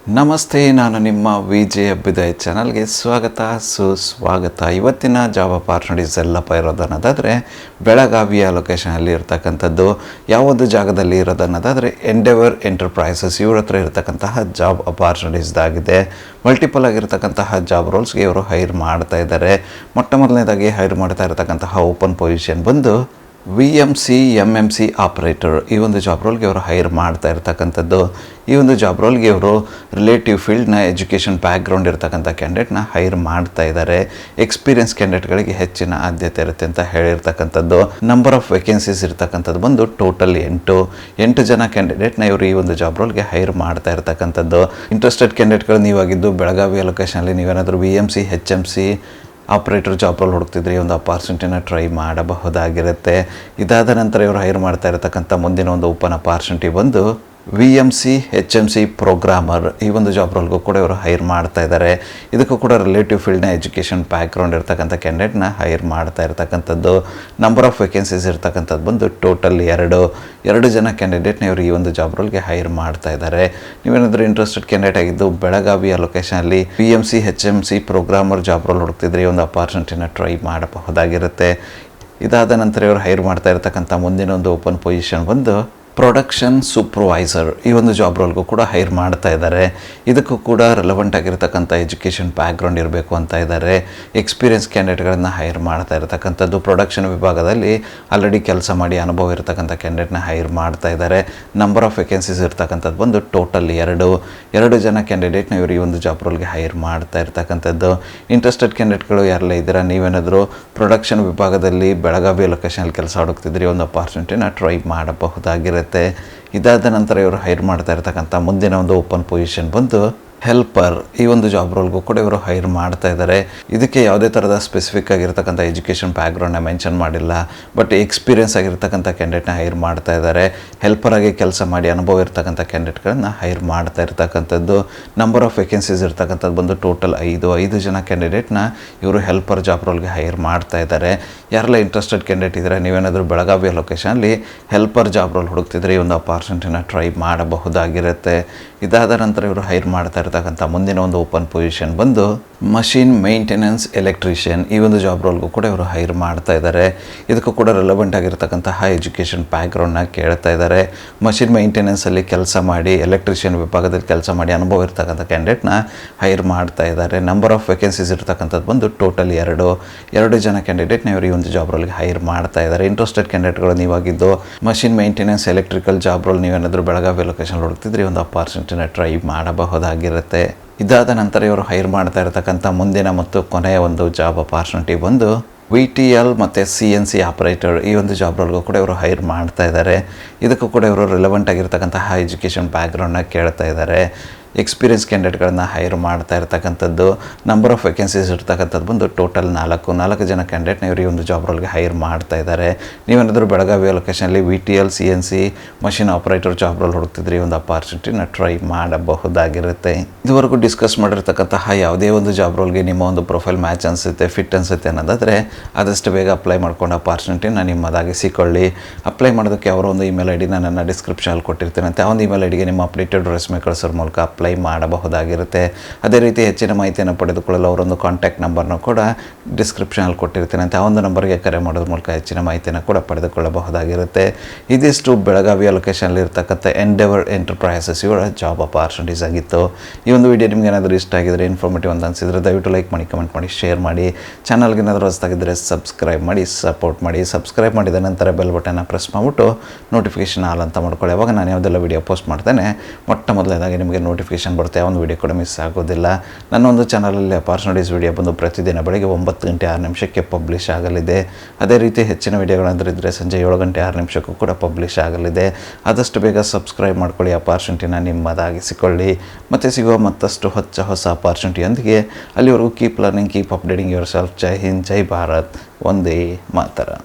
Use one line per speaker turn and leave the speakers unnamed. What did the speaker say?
ನಮಸ್ತೆ, ನಾನು ನಿಮ್ಮ ವಿಜಯ್ ಅಭ್ಯುದಯ ಚಾನಲ್ಗೆ ಸುಸ್ವಾಗತ. ಇವತ್ತಿನ ಜಾಬ್ ಅಪಾರ್ಚುನಿಟೀಸ್ ಎಲ್ಲಪ್ಪ ಇರೋದನ್ನೋದಾದರೆ ಬೆಳಗಾವಿಯ ಲೊಕೇಶನಲ್ಲಿ ಇರ್ತಕ್ಕಂಥದ್ದು. ಯಾವುದೋ ಜಾಗದಲ್ಲಿ ಇರೋದನ್ನೋದಾದರೆ ಎಂಡೆವರ್ ಎಂಟರ್ಪ್ರೈಸಸ್ ಇವ್ರ ಹತ್ರ ಇರತಕ್ಕಂತಹ ಜಾಬ್ ಅಪಾರ್ಚುನಿಟೀಸ್ದಾಗಿದೆ. ಮಲ್ಟಿಪಲ್ ಆಗಿರ್ತಕ್ಕಂತಹ ಜಾಬ್ ರೋಲ್ಸ್ಗೆ ಇವರು ಹೈರ್ ಮಾಡ್ತಾ ಇದ್ದಾರೆ. ಮೊದಲನೇದಾಗಿ ಹೈರ್ ಮಾಡ್ತಾ ಇರತಕ್ಕಂತಹ ಓಪನ್ ಪೊಸಿಷನ್ ಬಂದು VMC MMC ಆಪ್ರೇಟರ್. ಈ ಒಂದು ಜಾಬ್ ರೋಲ್ಗೆ ಅವರು ಹೈರ್ ಮಾಡ್ತಾ ಇರ್ತಕ್ಕಂಥದ್ದು. ಈ ಒಂದು ಜಾಬ್ ರೋಲ್ಗೆ ಇವರು ರಿಲೇಟಿವ್ ಫೀಲ್ಡ್ನ ಎಜುಕೇಷನ್ ಬ್ಯಾಕ್ಗ್ರೌಂಡ್ ಇರ್ತಕ್ಕಂಥ ಕ್ಯಾಂಡಿಡೇಟ್ನ ಹೈರ್ ಮಾಡ್ತಾ ಇದ್ದಾರೆ. ಎಕ್ಸ್ಪೀರಿಯನ್ಸ್ ಕ್ಯಾಂಡಿಡೇಟ್ಗಳಿಗೆ ಹೆಚ್ಚಿನ ಆದ್ಯತೆ ಇರುತ್ತೆ ಅಂತ ಹೇಳಿರ್ತಕ್ಕಂಥದ್ದು. ನಂಬರ್ ಆಫ್ ವೇಕೆನ್ಸೀಸ್ ಇರ್ತಕ್ಕಂಥದ್ದು ಬಂದು ಟೋಟಲ್ 8 ಜನ ಕ್ಯಾಂಡಿಡೇಟ್ನ ಇವರು ಈ ಒಂದು ಜಾಬ್ ರೋಲ್ಗೆ ಹೈರ್ ಮಾಡ್ತಾ ಇರ್ತಕ್ಕಂಥದ್ದು. ಇಂಟ್ರೆಸ್ಟೆಡ್ ಕ್ಯಾಂಡಿಡೇಟ್ಗಳು ನೀವಾಗಿದ್ದು ಬೆಳಗಾವಿಯ ಲೊಕೇಶನಲ್ಲಿ ನೀವೇನಾದರೂ VMC HMC operator job role ಹುಡುಕ್ತಿದ್ರೆ ಈ ಒಂದು ಅಪಾರ್ಚುನಿಟಿನ ಟ್ರೈ ಮಾಡಬಹುದಾಗಿರುತ್ತೆ. ಇದಾದ ನಂತರ ಇವರು ಹೈರ್ ಮಾಡ್ತಾ ಇರತಕ್ಕಂಥ ಮುಂದಿನ ಒಂದು ಓಪನ್ ಅಪಾರ್ಚುನಿಟಿ ಬಂದು VMC HMC ಪ್ರೋಗ್ರಾಮರ್. ಈ ಒಂದು ಜಾಬ್ ರೋಲ್ಗೂ ಕೂಡ ಇವರು ಹೈರ್ ಮಾಡ್ತಾ ಇದ್ದಾರೆ. ಇದಕ್ಕೂ ಕೂಡ ರಿಲೇಟಿವ್ ಫೀಲ್ಡ್ನ ಎಜುಕೇಷನ್ ಬ್ಯಾಕ್ಗ್ರೌಂಡ್ ಇರ್ತಕ್ಕಂಥ ಕ್ಯಾಂಡಿಡೇಟ್ನ ಹೈರ್ ಮಾಡ್ತಾ ಇರ್ತಕ್ಕಂಥದ್ದು. ನಂಬರ್ ಆಫ್ ವೇಕೆನ್ಸೀಸ್ ಇರ್ತಕ್ಕಂಥದ್ದು ಬಂದು ಟೋಟಲ್ 2 ಜನ ಕ್ಯಾಂಡಿಡೇಟ್ನ ಇವರು ಈ ಒಂದು ಜಾಬ್ ರೋಲ್ಗೆ ಹೈರ್ ಮಾಡ್ತಾ ಇದ್ದಾರೆ. ನೀವೇನಾದರೂ ಇಂಟ್ರೆಸ್ಟೆಡ್ ಕ್ಯಾಂಡಿಡೇಟ್ ಆಗಿದ್ದು ಬೆಳಗಾವಿಯ ಲೊಕೇಶನಲ್ಲಿ VMC HMC programmer job role ಹುಡುಕ್ತಿದ್ರೆ ಈ ಒಂದು ಅಪಾರ್ಚುನಿಟಿನ ಟ್ರೈ ಮಾಡಬಹುದಾಗಿರುತ್ತೆ. ಇದಾದ ನಂತರ ಇವರು ಹೈರ್ ಮಾಡ್ತಾ ಇರತಕ್ಕಂಥ ಮುಂದಿನ ಒಂದು ಓಪನ್ ಪೊಸಿಷನ್ ಬಂದು ಪ್ರೊಡಕ್ಷನ್ ಸೂಪರ್ವೈಸರ್. ಈ ಒಂದು ಜಾಬ್ ರೋಲ್ಗೂ ಕೂಡ ಹೈರ್ ಮಾಡ್ತಾ ಇದ್ದಾರೆ. ಇದಕ್ಕೂ ಕೂಡ ರೆಲೆವೆಂಟ್ ಆಗಿರ್ತಕ್ಕಂಥ ಎಜುಕೇಷನ್ ಬ್ಯಾಕ್ಗ್ರೌಂಡ್ ಇರಬೇಕು ಅಂತ ಇದ್ದಾರೆ. ಎಕ್ಸ್ಪೀರಿಯನ್ಸ್ ಕ್ಯಾಂಡಿಡೇಟ್ಗಳನ್ನು ಹೈರ್ ಮಾಡ್ತಾ ಇರತಕ್ಕಂಥದ್ದು. ಪ್ರೊಡಕ್ಷನ್ ವಿಭಾಗದಲ್ಲಿ ಆಲ್ರೆಡಿ ಕೆಲಸ ಮಾಡಿ ಅನುಭವ ಇರತಕ್ಕಂಥ ಕ್ಯಾಂಡಿಡೇಟ್ನ ಹೈರ್ ಮಾಡ್ತಾ ಇದ್ದಾರೆ. ನಂಬರ್ ಆಫ್ ವೇಕೆನ್ಸೀಸ್ ಇರ್ತಕ್ಕಂಥದ್ದು ಬಂದು ಟೋಟಲ್ 2 ಜನ ಕ್ಯಾಂಡಿಡೇಟ್ನ ಇವರು ಈ ಒಂದು ಜಾಬ್ ರೋಲ್ಗೆ ಹೈರ್ ಮಾಡ್ತಾ ಇರ್ತಕ್ಕಂಥದ್ದು. ಇಂಟ್ರೆಸ್ಟೆಡ್ ಕ್ಯಾಂಡಿಡೇಟ್ಗಳು ಯಾರೆಲ್ಲ ಇದ್ದೀರಾ, ನೀವೇನಾದರೂ ಪ್ರೊಡಕ್ಷನ್ ವಿಭಾಗದಲ್ಲಿ ಬೆಳಗಾವಿ ಲೊಕೇಶನಲ್ಲಿ ಕೆಲಸ ಹುಡುಕ್ತಿದ್ರೆ ಒಂದು ಅಪಾರ್ಚುನಿಟಿನ ಟ್ರೈ ಮಾಡಬಹುದಾಗಿರುತ್ತೆ. ಇದಾದ ನಂತರ ಇವರು ಹೈರ್ ಮಾಡ್ತಾ ಇರತಕ್ಕಂಥ ಮುಂದಿನ ಒಂದು ಓಪನ್ ಪೊಸಿಷನ್ ಬಂದು ಹೆಲ್ಪರ್. ಈ ಒಂದು ಜಾಬ್ ರೋಲ್ಗೂ ಕೂಡ ಇವರು ಹೈರ್ ಮಾಡ್ತಾ ಇದ್ದಾರೆ. ಇದಕ್ಕೆ ಯಾವುದೇ ಥರದ ಸ್ಪೆಸಿಫಿಕ್ ಆಗಿರ್ತಕ್ಕಂಥ ಎಜುಕೇಷನ್ ಬ್ಯಾಕ್ಗ್ರೌಂಡ್ನ ಮೆನ್ಷನ್ ಮಾಡಿಲ್ಲ, ಬಟ್ ಎಕ್ಸ್ಪೀರಿಯನ್ಸ್ ಆಗಿರ್ತಕ್ಕಂಥ ಕ್ಯಾಂಡಿಡೇಟ್ನ ಹೈರ್ ಮಾಡ್ತಾ ಇದ್ದಾರೆ. ಹೆಲ್ಪರ್ ಆಗಿ ಕೆಲಸ ಮಾಡಿ ಅನುಭವ ಇರ್ತಕ್ಕಂಥ ಕ್ಯಾಂಡಿಡೇಟ್ಗಳನ್ನ ಹೈರ್ ಮಾಡ್ತಾ ಇರ್ತಕ್ಕಂಥದ್ದು. ನಂಬರ್ ಆಫ್ ವೇಕೆನ್ಸೀಸ್ ಇರ್ತಕ್ಕಂಥದ್ದು ಬಂದು ಟೋಟಲ್ 5 ಜನ ಕ್ಯಾಂಡಿಡೇಟ್ನ ಇವರು ಹೆಲ್ಪರ್ ಜಾಬ್ ರೋಲ್ಗೆ ಹೈರ್ ಮಾಡ್ತಾ ಇದ್ದಾರೆ. ಯಾರೆಲ್ಲ ಇಂಟ್ರೆಸ್ಟೆಡ್ ಕ್ಯಾಂಡಿಡೇಟ್ ಇದ್ದಾರೆ, ನೀವೇನಾದರೂ ಬೆಳಗಾವಿಯ ಲೊಕೇಶನಲ್ಲಿ ಹೆಲ್ಪರ್ ಜಾಬ್ ರೋಲ್ ಹುಡುಕ್ತಿದ್ರೆ ಈ ಒಂದು ಅಪಾರ್ಚುನಿಟಿನ ಟ್ರೈ ಮಾಡಬಹುದಾಗಿರುತ್ತೆ. ಇದಾದ ನಂತರ ಇವರು ಹೈರ್ ಮಾಡ್ತಾ ಇರ್ತಕ್ಕಂಥ ಮುಂದಿನ ಒಂದು ಓಪನ್ ಪೊಸಿಷನ್ ಬಂದು ಮಷಿನ್ ಮೇಂಟೆನೆನ್ಸ್ ಎಲೆಕ್ಟ್ರಿಷಿಯನ್. ಈ ಒಂದು ಜಾಬ್ ರೋಲ್ಗೂ ಕೂಡ ಇವರು ಹೈರ್ ಮಾಡ್ತಾ ಇದ್ದಾರೆ. ಇದಕ್ಕೂ ಕೂಡ ರೆಲೆವೆಂಟ್ ಆಗಿರ್ತಕ್ಕಂತಹ ಎಜುಕೇಷನ್ ಬ್ಯಾಕ್ಗ್ರೌಂಡ್ನ ಕೇಳ್ತಾ ಇದ್ದಾರೆ. ಮಷಿನ್ ಮೇಂಟೆನೆನ್ಸಲ್ಲಿ ಕೆಲಸ ಮಾಡಿ ಎಲೆಕ್ಟ್ರಿಷಿಯನ್ ವಿಭಾಗದಲ್ಲಿ ಕೆಲಸ ಮಾಡಿ ಅನುಭವ ಇರ್ತಕ್ಕಂಥ ಕ್ಯಾಂಡಿಡೇಟ್ನ ಹೈರ್ ಮಾಡ್ತಾ ಇದ್ದಾರೆ. ನಂಬರ್ ಆಫ್ ವೇಕೆನ್ಸೀಸ್ ಇರ್ತಕ್ಕಂಥದ್ದು ಬಂದು ಟೋಟಲ್ 2 ಜನ ಕ್ಯಾಂಡಿಡೇಟ್ನ ಇವರು ಈ ಒಂದು ಜಾಬ್ ರೋಲ್ಗೆ ಹೈರ್ ಮಾಡ್ತಾ ಇದ್ದಾರೆ. ಇಂಟ್ರೆಸ್ಟೆಡ್ ಕ್ಯಾಂಡಿಡೇಟ್ಗಳು ನೀವಾಗಿದ್ದು machine maintenance electrical job role ನೀವೇನಾದರೂ ಬೆಳಗಾವಿ ಲೊಕೇಶನ್ ಹುಡುಕ್ತಿದ್ರೆ ಒಂದು ಅಪಾರ್ಚುನಿಟಿನ ಟ್ರೈ ಮಾಡಬಹುದಾಗಿರುತ್ತೆ. ಇದಾದ ನಂತರ ಇವರು ಹೈರ್ ಮಾಡ್ತಾ ಇರತಕ್ಕಂಥ ಮುಂದಿನ ಮತ್ತು ಕೊನೆಯ ಒಂದು ಜಾಬ್ ಅಪಾರ್ಚುನಿಟಿ ಬಂದು VTL ಮತ್ತು CNC ಆಪರೇಟರ್. ಈ ಒಂದು ಜಾಬ್ ರೋಲ್ಗೂ ಕೂಡ ಇವರು ಹೈರ್ ಮಾಡ್ತಾ ಇದ್ದಾರೆ. ಇದಕ್ಕೂ ಕೂಡ ಇವರು ರಿಲೆವೆಂಟ್ ಆಗಿರ್ತಕ್ಕಂತಹ ಎಜುಕೇಷನ್ ಬ್ಯಾಕ್ಗ್ರೌಂಡ್ನ ಕೇಳ್ತಾ ಇದ್ದಾರೆ. ಎಕ್ಸ್ಪೀರಿಯನ್ಸ್ ಕ್ಯಾಂಡಿಡೇಟ್ಗಳನ್ನ ಹೈರ್ ಮಾಡ್ತಾ ಇರ್ತಕ್ಕಂಥದ್ದು. ನಂಬರ್ ಆಫ್ ವೇಕೆನ್ಸೀಸ್ ಇರ್ತಕ್ಕಂಥದ್ದು ಬಂದು ಟೋಟಲ್ 4 ಜನ ಕ್ಯಾಂಡಿಡೇಟ್ನ ಇವರು ಈ ಒಂದು ಜಾಬ್ ರೋಲ್ಗೆ ಹೈರ್ ಮಾಡ್ತಾ ಇದ್ದಾರೆ. ನೀವೇನಾದರೂ ಬೆಳಗಾವಿಯ ಲೊಕೇಶನಲ್ಲಿ VTL CNC machine operator job role ಹುಡುಕ್ತಿದ್ರೆ ಈ ಒಂದು ಅಪಾರ್ಚುನಿಟಿನ ಟ್ರೈ ಮಾಡಬಹುದಾಗಿರುತ್ತೆ. ಇದುವರೆಗೂ ಡಿಸ್ಕಸ್ ಮಾಡಿರ್ತಕ್ಕಂತಹ ಯಾವುದೇ ಒಂದು ಜಾಬ್ ರೋಲ್ಗೆ ನಿಮ್ಮ ಒಂದು ಪ್ರೊಫೈಲ್ ಮ್ಯಾಚ್ ಅನಿಸುತ್ತೆ, ಫಿಟ್ ಅನಿಸುತ್ತೆ ಅನ್ನೋದಾದರೆ ಆದಷ್ಟು ಬೇಗ ಅಪ್ಲೈ ಮಾಡ್ಕೊಂಡು ಅಪಾರ್ಚುನಿಟಿನ ನಿಮ್ಮದಾಗಿಸಿಕೊಳ್ಳಿ. ಅಪ್ಲೈ ಮಾಡೋದಕ್ಕೆ ಅವರ ಒಂದು ಇಮೇಲ್ ID ನನ್ನ ಡಿಸ್ಕ್ರಿಪ್ಷನಲ್ಲಿ ಕೊಟ್ಟಿರ್ತೇನೆ. ಆ ಒಂದು ಇಮೇಲ್ ಐಡಿಗೆ ನಿಮ್ಮ ಅಪ್ಡೇಟೆಡ್ ರೆಸ್ಯೂಮೆ ಕಳಿಸೋರ ಮೂಲಕ ಅಪ್ಲೈ ಮಾಡಬಹುದಾಗಿರುತ್ತೆ. ಅದೇ ರೀತಿ ಹೆಚ್ಚಿನ ಮಾಹಿತಿಯನ್ನು ಪಡೆದುಕೊಳ್ಳಲು ಅವರೊಂದು ಕಾಂಟ್ಯಾಕ್ಟ್ ನಂಬರ್ನ ಕೂಡ ಡಿಸ್ಕ್ರಿಪ್ಷನಲ್ಲಿ ಕೊಟ್ಟಿರ್ತೇನೆ. ಆ ಒಂದು ನಂಬರ್ಗೆ ಕರೆ ಮಾಡೋದ್ರ ಮೂಲಕ ಹೆಚ್ಚಿನ ಮಾಹಿತಿಯನ್ನು ಕೂಡ ಪಡೆದುಕೊಳ್ಳಬಹುದಾಗಿರುತ್ತೆ. ಇದಿಷ್ಟು ಬೆಳಗಾವಿಯ ಲೊಕೇಶನಲ್ಲಿ ಇರ್ತಕ್ಕಂಥ ಎಂಡೆವರ್ ಎಂಟರ್ಪ್ರೈಸಸ್ ಇವರ ಜಾಬ್ ಅಪಾರ್ಚುನಿಟೀಸ್ ಆಗಿತ್ತು. ಈ ಒಂದು ವಿಡಿಯೋ ನಿಮ್ಗೆ ಏನಾದರೂ ಇಷ್ಟ ಆಗಿದ್ರೆ, ಇನ್ಫಾರ್ಮೇಟಿವ್ ಅಂತ ಅನಿಸಿದ್ರೆ ದಯವಿಟ್ಟು ಲೈಕ್ ಮಾಡಿ, ಕಮೆಂಟ್ ಮಾಡಿ, ಶೇರ್ ಮಾಡಿ. ಚಾನಲ್ಗೆ ಏನಾದರೂ ಹೊಸದಾಗಿದ್ದರೆ ಸಬ್ಸ್ಕ್ರೈಬ್ ಮಾಡಿ, ಸಪೋರ್ಟ್ ಮಾಡಿ. ಸಬ್ಸ್ಕ್ರೈಬ್ ಮಾಡಿದ ನಂತರ ಬೆಲ್ ಬಟನ್ನ ಪ್ರೆಸ್ ಮಾಡಿಬಿಟ್ಟು ನೋಟಿಫಿಕೇಷನ್ ಆಲ್ ಅಂತ ಮಾಡ್ಕೊಳ್ಳಿ. ಅವಾಗ ನಾನು ಯಾವುದೆಲ್ಲ ವಿಡಿಯೋ ಪೋಸ್ಟ್ ಮಾಡ್ತೇನೆ ಮೊದಲನೇದಾಗಿ ನಿಮಗೆ ನೋಟಿಫಿಕೇಷನ್ ಬರುತ್ತೆ. ಒಂದು ವಿಡಿಯೋ ಕೂಡ ಮಿಸ್ ಆಗೋದಿಲ್ಲ. ನನ್ನ ಒಂದು ಚಾನಲಲ್ಲಿ ಅಪಾರ್ಚುನಿಟೀಸ್ ವಿಡಿಯೋ ಬಂದು ಪ್ರತಿದಿನ ಬೆಳಗ್ಗೆ 9 ಗಂಟೆ 6 ನಿಮಿಷಕ್ಕೆ ಪಬ್ಲಿಷ್ ಆಗಲಿದೆ. ಅದೇ ರೀತಿ ಹೆಚ್ಚಿನ ವಿಡಿಯೋಗಳಂದ್ರೆ ಇದ್ದರೆ ಸಂಜೆ 7 ಗಂಟೆ 6 ನಿಮಿಷಕ್ಕೂ ಕೂಡ ಪಬ್ಲಿಷ್ ಆಗಲಿದೆ. ಆದಷ್ಟು ಬೇಗ ಸಬ್ಸ್ಕ್ರೈಬ್ ಮಾಡ್ಕೊಳ್ಳಿ, ಅಪಾರ್ಚುನಿಟಿನ ನಿಮ್ಮದಾಗಿಸಿಕೊಳ್ಳಿ. ಮತ್ತು ಸಿಗುವ ಮತ್ತಷ್ಟು ಹೊಸ ಅಪಾರ್ಚುನಿಟಿಯೊಂದಿಗೆ ಅಲ್ಲಿವರೆಗೂ keep learning, keep updating yourself. Jai Hind, Jai Bharat, Vande ಮಾತರಂ.